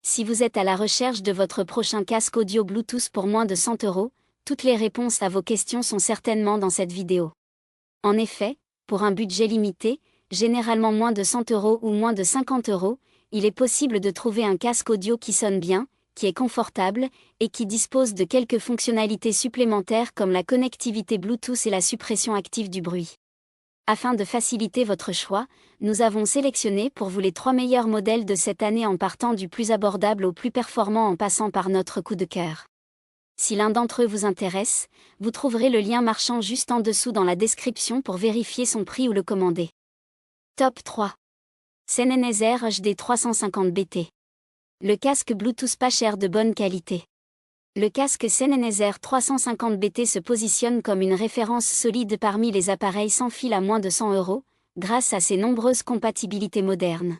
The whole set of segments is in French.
Si vous êtes à la recherche de votre prochain casque audio Bluetooth pour moins de 100 €, toutes les réponses à vos questions sont certainement dans cette vidéo. En effet, pour un budget limité, généralement moins de 100 € ou moins de 50 €, il est possible de trouver un casque audio qui sonne bien, qui est confortable, et qui dispose de quelques fonctionnalités supplémentaires comme la connectivité Bluetooth et la suppression active du bruit. Afin de faciliter votre choix, nous avons sélectionné pour vous les 3 meilleurs modèles de cette année en partant du plus abordable au plus performant en passant par notre coup de cœur. Si l'un d'entre eux vous intéresse, vous trouverez le lien marchand juste en dessous dans la description pour vérifier son prix ou le commander. Top 3. Sennheiser HD 350 BT. Le casque Bluetooth pas cher de bonne qualité. Le casque Sennheiser 350 BT se positionne comme une référence solide parmi les appareils sans fil à moins de 100 €, grâce à ses nombreuses compatibilités modernes.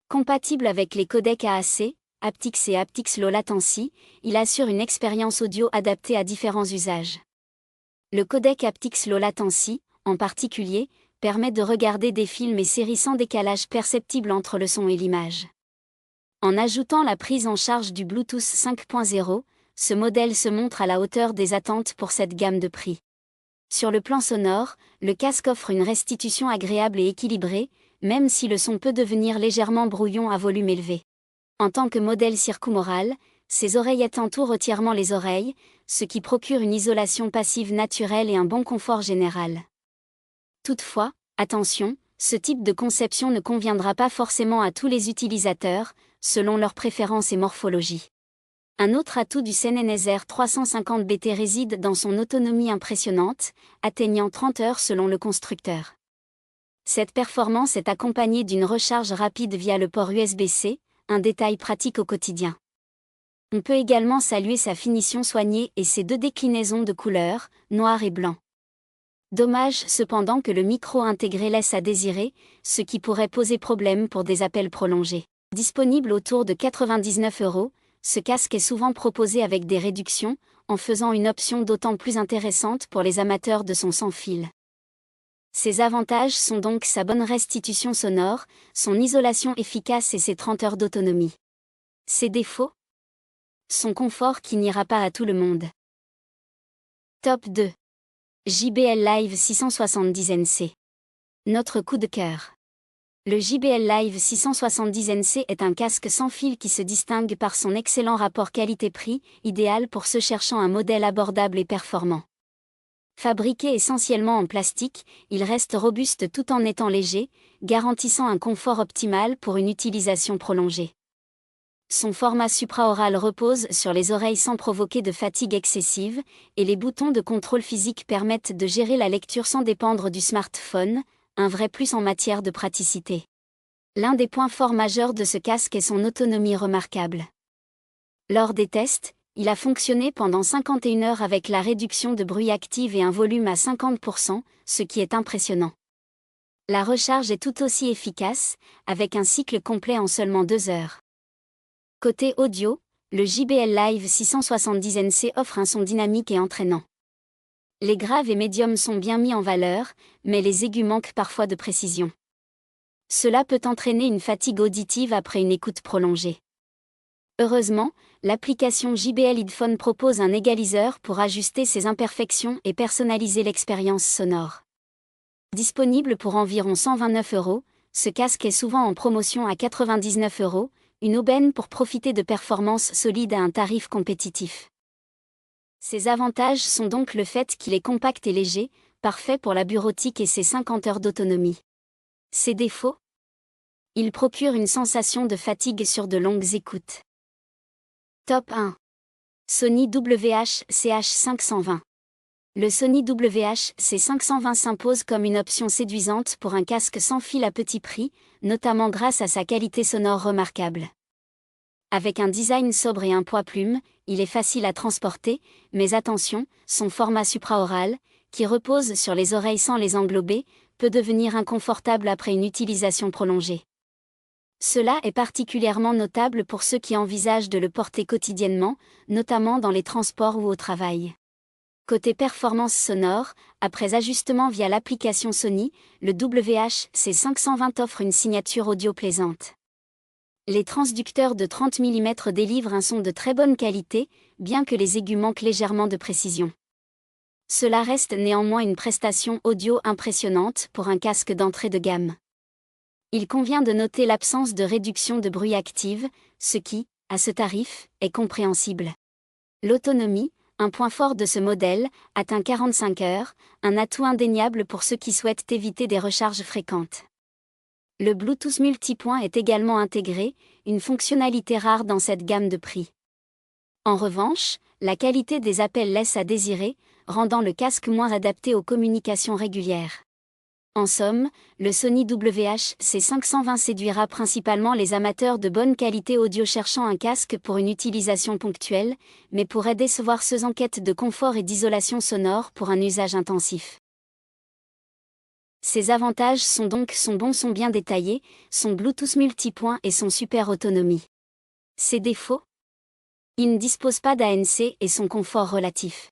Compatible avec les codecs AAC, aptX et aptX Low Latency, il assure une expérience audio adaptée à différents usages. Le codec aptX Low Latency, en particulier, permet de regarder des films et séries sans décalage perceptible entre le son et l'image. En ajoutant la prise en charge du Bluetooth 5.0, ce modèle se montre à la hauteur des attentes pour cette gamme de prix. Sur le plan sonore, le casque offre une restitution agréable et équilibrée, même si le son peut devenir légèrement brouillon à volume élevé. En tant que modèle circumaural, ces oreillettes entourent entièrement les oreilles, ce qui procure une isolation passive naturelle et un bon confort général. Toutefois, attention, ce type de conception ne conviendra pas forcément à tous les utilisateurs, selon leurs préférences et morphologie. Un autre atout du Sennheiser 350 BT réside dans son autonomie impressionnante, atteignant 30 heures selon le constructeur. Cette performance est accompagnée d'une recharge rapide via le port USB-C, un détail pratique au quotidien. On peut également saluer sa finition soignée et ses 2 déclinaisons de couleurs, noir et blanc. Dommage cependant que le micro intégré laisse à désirer, ce qui pourrait poser problème pour des appels prolongés. Disponible autour de 99 €, ce casque est souvent proposé avec des réductions, en faisant une option d'autant plus intéressante pour les amateurs de son sans fil. Ses avantages sont donc sa bonne restitution sonore, son isolation efficace et ses 30 heures d'autonomie. Ses défauts? Son confort qui n'ira pas à tout le monde. Top 2. JBL Live 670 NC. Notre coup de cœur. Le JBL Live 670 NC est un casque sans fil qui se distingue par son excellent rapport qualité-prix, idéal pour ceux cherchant un modèle abordable et performant. Fabriqué essentiellement en plastique, il reste robuste tout en étant léger, garantissant un confort optimal pour une utilisation prolongée. Son format supraoral repose sur les oreilles sans provoquer de fatigue excessive, et les boutons de contrôle physique permettent de gérer la lecture sans dépendre du smartphone, un vrai plus en matière de praticité. L'un des points forts majeurs de ce casque est son autonomie remarquable. Lors des tests, il a fonctionné pendant 51 heures avec la réduction de bruit active et un volume à 50%, ce qui est impressionnant. La recharge est tout aussi efficace, avec un cycle complet en seulement 2 heures. Côté audio, le JBL Live 670 NC offre un son dynamique et entraînant. Les graves et médiums sont bien mis en valeur, mais les aigus manquent parfois de précision. Cela peut entraîner une fatigue auditive après une écoute prolongée. Heureusement, l'application JBL Headphone propose un égaliseur pour ajuster ces imperfections et personnaliser l'expérience sonore. Disponible pour environ 129 €, ce casque est souvent en promotion à 99 €, une aubaine pour profiter de performances solides à un tarif compétitif. Ses avantages sont donc le fait qu'il est compact et léger, parfait pour la bureautique et ses 50 heures d'autonomie. Ses défauts? Il procure une sensation de fatigue sur de longues écoutes. Top 1. Sony WH-CH520. Le Sony WH-C520 s'impose comme une option séduisante pour un casque sans fil à petit prix, notamment grâce à sa qualité sonore remarquable. Avec un design sobre et un poids plume, il est facile à transporter, mais attention, son format supraoral, qui repose sur les oreilles sans les englober, peut devenir inconfortable après une utilisation prolongée. Cela est particulièrement notable pour ceux qui envisagent de le porter quotidiennement, notamment dans les transports ou au travail. Côté performance sonore, après ajustement via l'application Sony, le WH-C520 offre une signature audio plaisante. Les transducteurs de 30 mm délivrent un son de très bonne qualité, bien que les aigus manquent légèrement de précision. Cela reste néanmoins une prestation audio impressionnante pour un casque d'entrée de gamme. Il convient de noter l'absence de réduction de bruit active, ce qui, à ce tarif, est compréhensible. L'autonomie, un point fort de ce modèle, atteint 45 heures, un atout indéniable pour ceux qui souhaitent éviter des recharges fréquentes. Le Bluetooth multipoint est également intégré, une fonctionnalité rare dans cette gamme de prix. En revanche, la qualité des appels laisse à désirer, rendant le casque moins adapté aux communications régulières. En somme, le Sony WH-C520 séduira principalement les amateurs de bonne qualité audio cherchant un casque pour une utilisation ponctuelle, mais pourrait décevoir ceux en quête de confort et d'isolation sonore pour un usage intensif. Ses avantages sont donc son bon son bien détaillé, son Bluetooth multipoint et son super autonomie. Ses défauts ? Il ne dispose pas d'ANC et son confort relatif.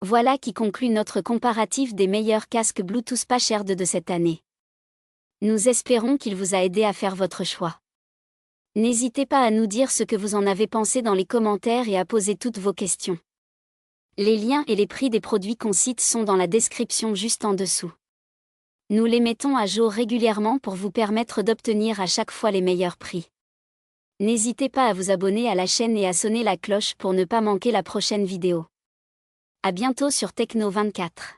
Voilà qui conclut notre comparatif des meilleurs casques Bluetooth pas chers de cette année. Nous espérons qu'il vous a aidé à faire votre choix. N'hésitez pas à nous dire ce que vous en avez pensé dans les commentaires et à poser toutes vos questions. Les liens et les prix des produits qu'on cite sont dans la description juste en dessous. Nous les mettons à jour régulièrement pour vous permettre d'obtenir à chaque fois les meilleurs prix. N'hésitez pas à vous abonner à la chaîne et à sonner la cloche pour ne pas manquer la prochaine vidéo. À bientôt sur Techno 24.